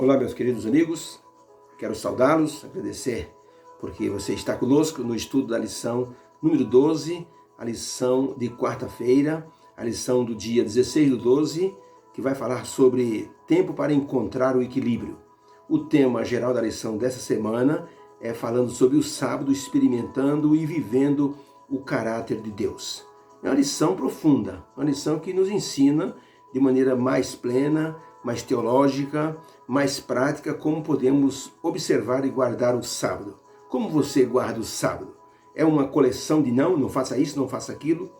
Olá, meus queridos amigos, quero saudá-los, agradecer porque você está conosco no estudo da lição número 12, a lição de quarta-feira, a lição do dia 16/12, que vai falar sobre tempo para encontrar o equilíbrio. O tema geral da lição dessa semana é falando sobre o sábado, experimentando e vivendo o caráter de Deus. É uma lição profunda, uma lição que nos ensina de maneira mais plena, mais teológica, mais prática, como podemos observar e guardar o sábado. Como você guarda o sábado? É uma coleção de não faça isso, não faça aquilo?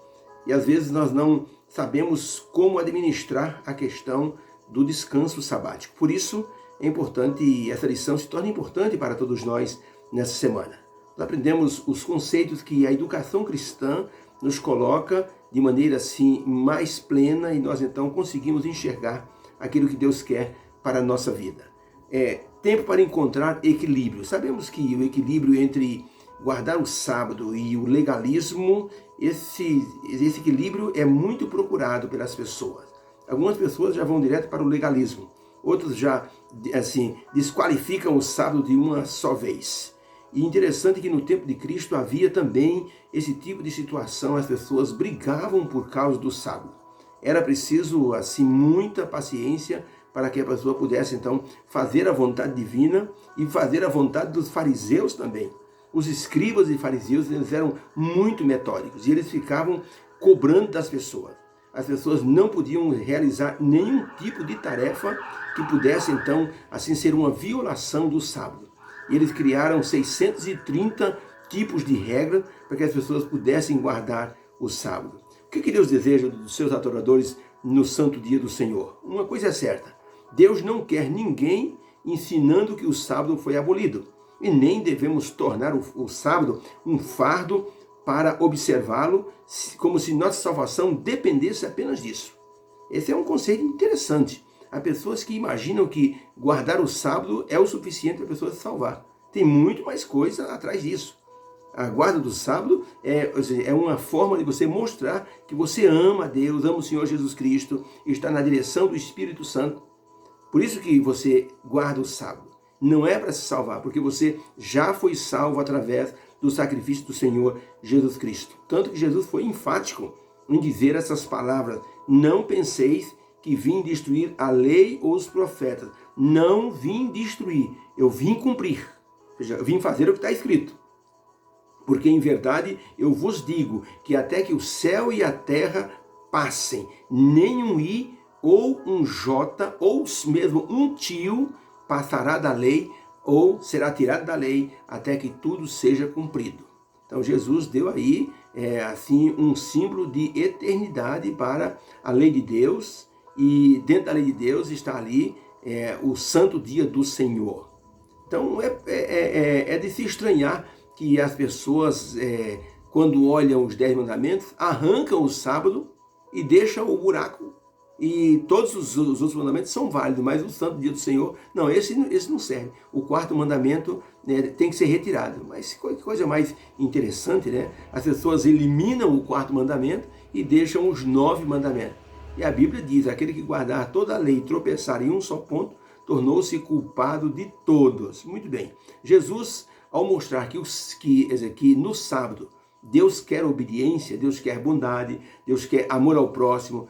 E às vezes nós não sabemos como administrar a questão do descanso sabático. Por isso é importante, essa lição se torna importante para todos nós nessa semana. Nós aprendemos os conceitos que a educação cristã nos coloca de maneira assim mais plena e nós então conseguimos enxergar aquilo que Deus quer para a nossa vida. É tempo para encontrar equilíbrio. Sabemos que o equilíbrio entre guardar o sábado e o legalismo, esse equilíbrio é muito procurado pelas pessoas. Algumas pessoas já vão direto para o legalismo, outros já assim desqualificam o sábado de uma só vez. E interessante que no tempo de Cristo havia também esse tipo de situação, as pessoas brigavam por causa do sábado. Era preciso, assim, muita paciência para que a pessoa pudesse, então, fazer a vontade divina e fazer a vontade dos fariseus também. Os escribas e fariseus, eles eram muito metódicos e eles ficavam cobrando das pessoas. As pessoas não podiam realizar nenhum tipo de tarefa que pudesse, então, assim, ser uma violação do sábado. E eles criaram 630 tipos de regras para que as pessoas pudessem guardar o sábado. O que Deus deseja dos seus adoradores no santo dia do Senhor? Uma coisa é certa, Deus não quer ninguém ensinando que o sábado foi abolido. E nem devemos tornar o sábado um fardo para observá-lo, como se nossa salvação dependesse apenas disso. Esse é um conceito interessante. Há pessoas que imaginam que guardar o sábado é o suficiente para a pessoa se salvar. Tem muito mais coisa atrás disso. A guarda do sábado é uma forma de você mostrar que você ama a Deus, ama o Senhor Jesus Cristo, está na direção do Espírito Santo. Por isso que você guarda o sábado. Não é para se salvar, porque você já foi salvo através do sacrifício do Senhor Jesus Cristo. Tanto que Jesus foi enfático em dizer essas palavras: não penseis que vim destruir a lei ou os profetas. Não vim destruir, eu vim cumprir. Ou seja, eu vim fazer o que está escrito. Porque em verdade eu vos digo que até que o céu e a terra passem, nem um i ou um j ou mesmo um tio passará da lei ou será tirado da lei até que tudo seja cumprido. Então Jesus deu aí assim um símbolo de eternidade para a lei de Deus, e dentro da lei de Deus está ali o santo dia do Senhor. Então é de se estranhar que as pessoas, quando olham os 10 mandamentos, arrancam o sábado e deixam o buraco. E todos os outros mandamentos são válidos, mas o santo dia do Senhor, não, esse não serve. O quarto mandamento tem que ser retirado. Mas que coisa mais interessante, né? As pessoas eliminam o quarto mandamento e deixam os 9 mandamentos. E a Bíblia diz: aquele que guardar toda a lei e tropeçar em um só ponto, tornou-se culpado de todos. Muito bem. Jesus, ao mostrar que no sábado Deus quer obediência, Deus quer bondade, Deus quer amor ao próximo,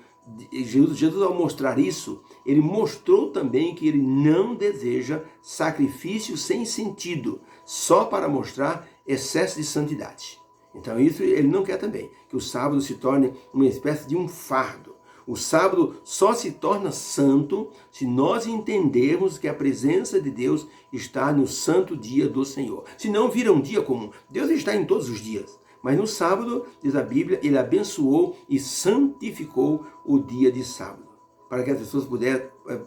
Jesus ao mostrar isso, ele mostrou também que ele não deseja sacrifício sem sentido, só para mostrar excesso de santidade. Então isso ele não quer também, que o sábado se torne uma espécie de um fardo. O sábado só se torna santo se nós entendermos que a presença de Deus está no santo dia do Senhor. Se não vira um dia comum. Deus está em todos os dias. Mas no sábado, diz a Bíblia, ele abençoou e santificou o dia de sábado. Para que as pessoas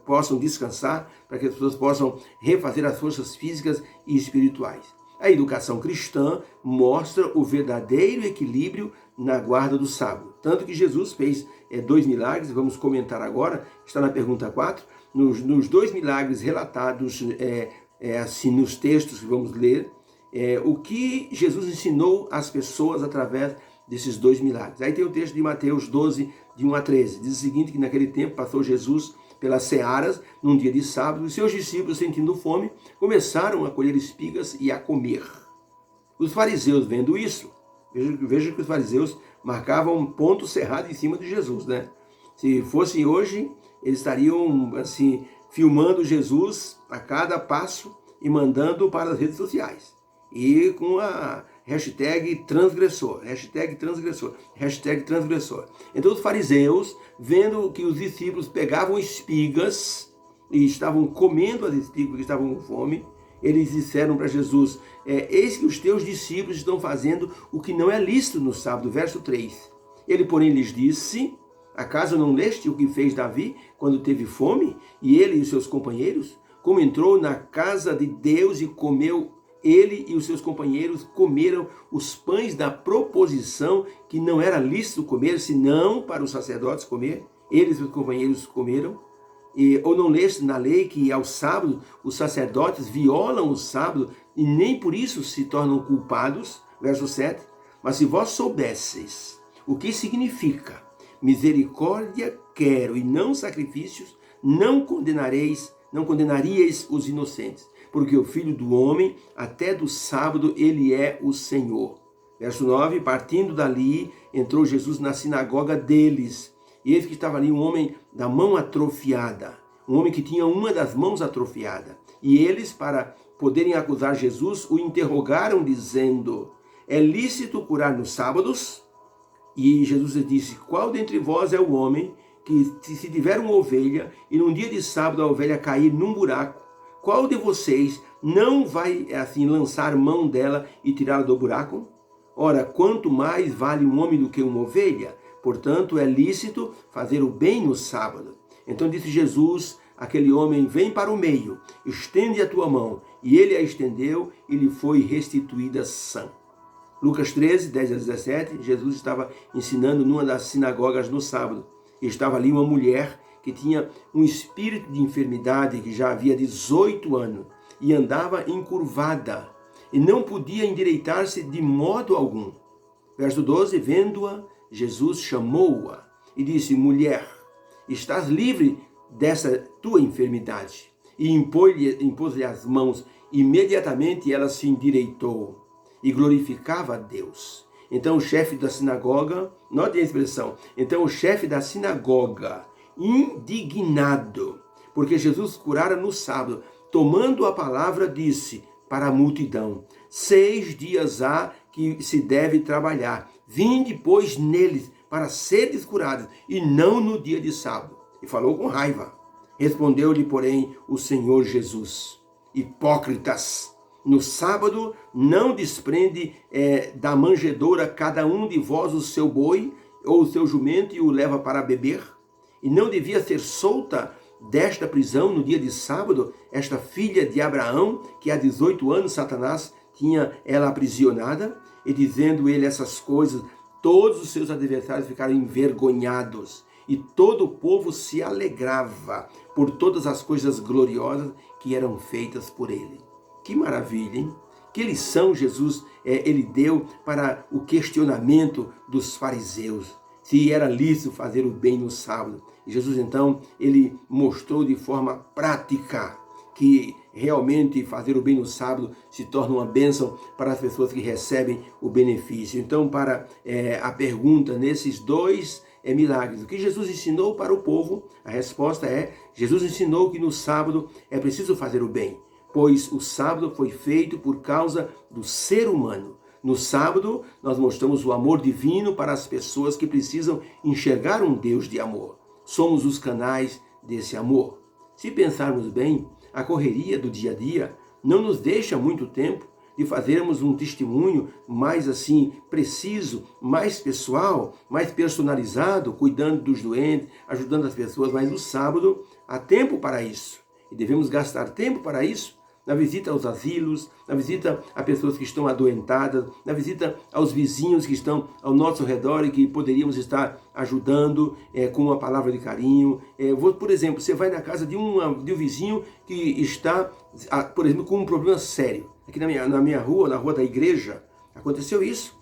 possam descansar, para que as pessoas possam refazer as forças físicas e espirituais. A educação cristã mostra o verdadeiro equilíbrio na guarda do sábado. Tanto que Jesus fez 2 milagres, vamos comentar agora, está na pergunta 4, nos 2 milagres relatados assim nos textos que vamos ler, o que Jesus ensinou às pessoas através desses 2 milagres. Aí tem o texto de Mateus 12, de 1 a 13. Diz o seguinte, que naquele tempo passou Jesus pelas searas num dia de sábado, e seus discípulos, sentindo fome, começaram a colher espigas e a comer. Os fariseus, vendo isso, veja que os fariseus marcavam um ponto cerrado em cima de Jesus, né? Se fosse hoje, eles estariam assim filmando Jesus a cada passo e mandando para as redes sociais. E com a hashtag transgressor, hashtag transgressor, hashtag transgressor. Então os fariseus, vendo que os discípulos pegavam espigas e estavam comendo as espigas porque estavam com fome, eles disseram para Jesus, eis que os teus discípulos estão fazendo o que não é lícito no sábado, verso 3. Ele, porém, lhes disse, acaso não leste o que fez Davi quando teve fome, e ele e os seus companheiros? Como entrou na casa de Deus e comeu, ele e os seus companheiros comeram os pães da proposição, que não era lícito comer, senão para os sacerdotes comer. Eles e os companheiros comeram. Ou não leste na lei que ao sábado os sacerdotes violam o sábado e nem por isso se tornam culpados? Verso 7. Mas se vós soubesseis o que significa misericórdia quero e não sacrifícios, não condenaríeis os inocentes, porque o Filho do Homem, até do sábado, ele é o Senhor. Verso 9, partindo dali, entrou Jesus na sinagoga deles, e eis que estava ali um homem da mão atrofiada, um homem que tinha uma das mãos atrofiada. E eles, para poderem acusar Jesus, o interrogaram, dizendo, é lícito curar nos sábados? E Jesus lhe disse, qual dentre vós é o homem que, se tiver uma ovelha, e num dia de sábado a ovelha cair num buraco, qual de vocês não vai assim lançar mão dela e tirá-la do buraco? Ora, quanto mais vale um homem do que uma ovelha? Portanto, é lícito fazer o bem no sábado. Então disse Jesus, aquele homem, vem para o meio, estende a tua mão. E ele a estendeu e lhe foi restituída sã. Lucas 13, 10 a 17, Jesus estava ensinando numa das sinagogas no sábado. E estava ali uma mulher que tinha um espírito de enfermidade, que já havia 18 anos, e andava encurvada, e não podia endireitar-se de modo algum. Verso 12, vendo-a, Jesus chamou-a e disse, mulher, estás livre dessa tua enfermidade. E impôs-lhe as mãos, imediatamente ela se endireitou e glorificava a Deus. Então o chefe da sinagoga, note a expressão, então o chefe da sinagoga, indignado, porque Jesus curara no sábado, tomando a palavra, disse para a multidão, 6 dias há que se deve trabalhar, vinde, pois, neles, para seres curados, e não no dia de sábado. E falou com raiva. Respondeu-lhe, porém, o Senhor Jesus, hipócritas, no sábado não desprende da manjedoura cada um de vós o seu boi ou o seu jumento e o leva para beber? E não devia ser solta desta prisão no dia de sábado esta filha de Abraão, que há 18 anos Satanás tinha ela aprisionada? E dizendo ele essas coisas, todos os seus adversários ficaram envergonhados, e todo o povo se alegrava por todas as coisas gloriosas que eram feitas por ele. Que maravilha, hein? Que lição Jesus ele deu para o questionamento dos fariseus, se era lícito fazer o bem no sábado. E Jesus, então, ele mostrou de forma prática que realmente fazer o bem no sábado se torna uma bênção para as pessoas que recebem o benefício. Então, para a pergunta nesses dois milagres, o que Jesus ensinou para o povo? A resposta é, Jesus ensinou que no sábado é preciso fazer o bem, pois o sábado foi feito por causa do ser humano. No sábado, nós mostramos o amor divino para as pessoas que precisam enxergar um Deus de amor. Somos os canais desse amor. Se pensarmos bem, a correria do dia a dia não nos deixa muito tempo de fazermos um testemunho mais assim preciso, mais pessoal, mais personalizado, cuidando dos doentes, ajudando as pessoas. Mas no sábado há tempo para isso. E devemos gastar tempo para isso, na visita aos asilos, na visita a pessoas que estão adoentadas, na visita aos vizinhos que estão ao nosso redor e que poderíamos estar ajudando com uma palavra de carinho. Por exemplo, você vai na casa de um vizinho que está, por exemplo, com um problema sério. Aqui na minha rua, na rua da igreja, aconteceu isso.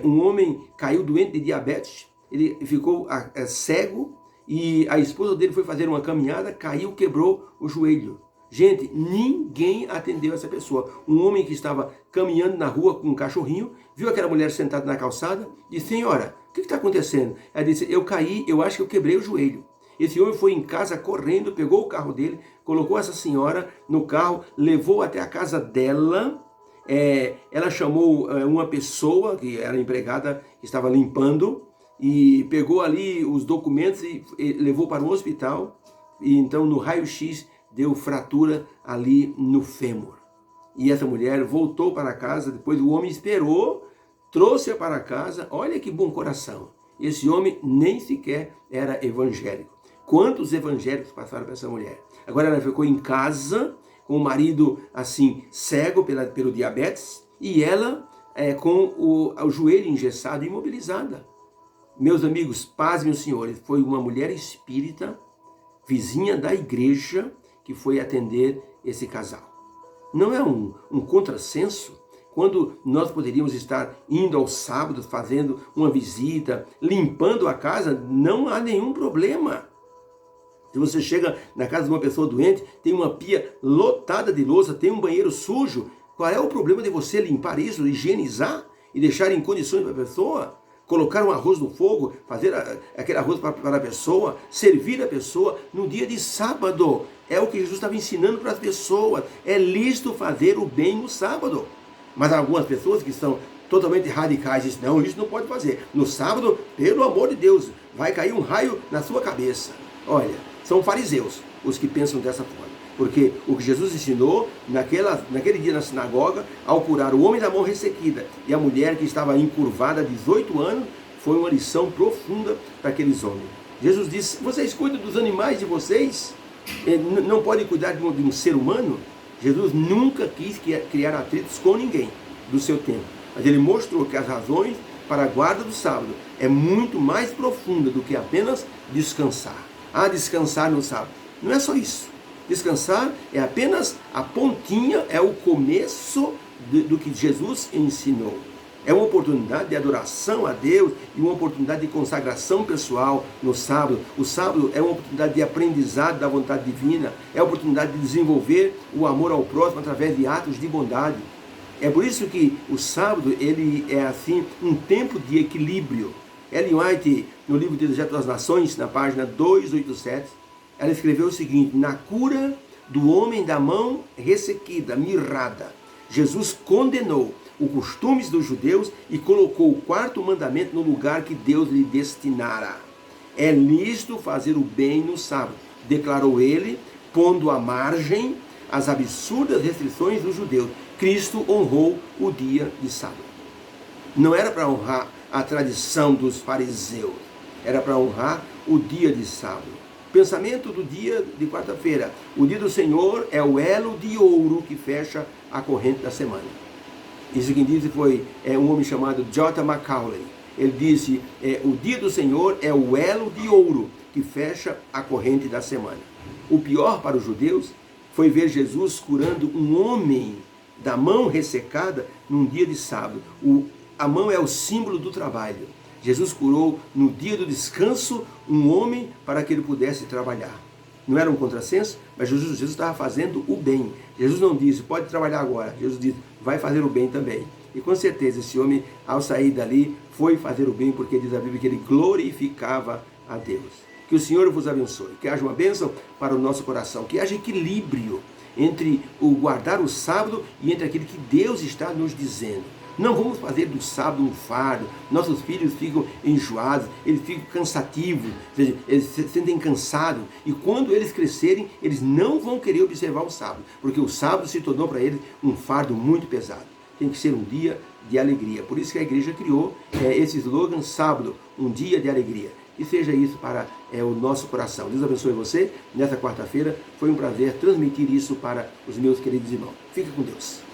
Um homem caiu doente de diabetes, ele ficou cego e a esposa dele foi fazer uma caminhada, caiu, quebrou o joelho. Gente, ninguém atendeu essa pessoa. Um homem que estava caminhando na rua com um cachorrinho, viu aquela mulher sentada na calçada, disse: senhora, o que está acontecendo? Ela disse: eu caí, eu acho que eu quebrei o joelho. Esse homem foi em casa correndo, pegou o carro dele, colocou essa senhora no carro, levou até a casa dela. Ela chamou uma pessoa, que era empregada, que estava limpando, e pegou ali os documentos e levou para o hospital. E então no raio-x deu fratura ali no fêmur. E essa mulher voltou para casa, depois o homem esperou, trouxe-a para casa. Olha que bom coração. Esse homem nem sequer era evangélico. Quantos evangélicos passaram para essa mulher? Agora ela ficou em casa, com o marido assim, cego pelo diabetes, e ela com o joelho engessado, imobilizada. Meus amigos, paz, meus senhores, foi uma mulher espírita, vizinha da igreja, que foi atender esse casal. Não é um contrassenso? Quando nós poderíamos estar indo aos sábados, fazendo uma visita, limpando a casa, não há nenhum problema. Se você chega na casa de uma pessoa doente, tem uma pia lotada de louça, tem um banheiro sujo, qual é o problema de você limpar isso, higienizar e deixar em condições para a pessoa? Colocar um arroz no fogo, fazer aquele arroz para a pessoa, servir a pessoa no dia de sábado. É o que Jesus estava ensinando para as pessoas. É lícito fazer o bem no sábado. Mas algumas pessoas que são totalmente radicais dizem: não, isso não pode fazer. No sábado, pelo amor de Deus, vai cair um raio na sua cabeça. Olha, são fariseus os que pensam dessa forma. Porque o que Jesus ensinou naquele dia na sinagoga, ao curar o homem da mão ressequida e a mulher que estava encurvada há 18 anos, foi uma lição profunda para aqueles homens. Jesus disse: vocês cuidam dos animais de vocês? Não podem cuidar de um ser humano? Jesus nunca quis criar atritos com ninguém do seu tempo. Mas ele mostrou que as razões para a guarda do sábado é muito mais profunda do que apenas descansar. Descansar no sábado. Não é só isso. Descansar é apenas a pontinha, é o começo do que Jesus ensinou. É uma oportunidade de adoração a Deus e uma oportunidade de consagração pessoal no sábado. O sábado é uma oportunidade de aprendizado da vontade divina, é a oportunidade de desenvolver o amor ao próximo através de atos de bondade. É por isso que o sábado ele é assim um tempo de equilíbrio. Ellen White, no livro Desejo das Nações, na página 287, ela escreveu o seguinte: na cura do homem da mão ressequida, mirrada, Jesus condenou os costumes dos judeus e colocou o quarto mandamento no lugar que Deus lhe destinara. É lícito fazer o bem no sábado, declarou ele, pondo à margem as absurdas restrições dos judeus. Cristo honrou o dia de sábado. Não era para honrar a tradição dos fariseus, era para honrar o dia de sábado. Pensamento do dia de quarta-feira: o dia do Senhor é o elo de ouro que fecha a corrente da semana. Isso quem disse foi um homem chamado J. Macaulay. Ele disse: o dia do Senhor é o elo de ouro que fecha a corrente da semana. O pior para os judeus foi ver Jesus curando um homem da mão ressecada num dia de sábado. A mão é o símbolo do trabalho. Jesus curou no dia do descanso um homem para que ele pudesse trabalhar. Não era um contrassenso? Mas Jesus estava fazendo o bem. Jesus não disse: pode trabalhar agora. Jesus disse: vai fazer o bem também. E com certeza esse homem, ao sair dali, foi fazer o bem, porque diz a Bíblia que ele glorificava a Deus. Que o Senhor vos abençoe. Que haja uma bênção para o nosso coração. Que haja equilíbrio entre o guardar o sábado e entre aquilo que Deus está nos dizendo. Não vamos fazer do sábado um fardo. Nossos filhos ficam enjoados, eles ficam cansativos, eles se sentem cansados. E quando eles crescerem, eles não vão querer observar o sábado, porque o sábado se tornou para eles um fardo muito pesado. Tem que ser um dia de alegria. Por isso que a igreja criou esse slogan: sábado, um dia de alegria. E seja isso para o nosso coração. Deus abençoe você nessa quarta-feira. Foi um prazer transmitir isso para os meus queridos irmãos. Fique com Deus.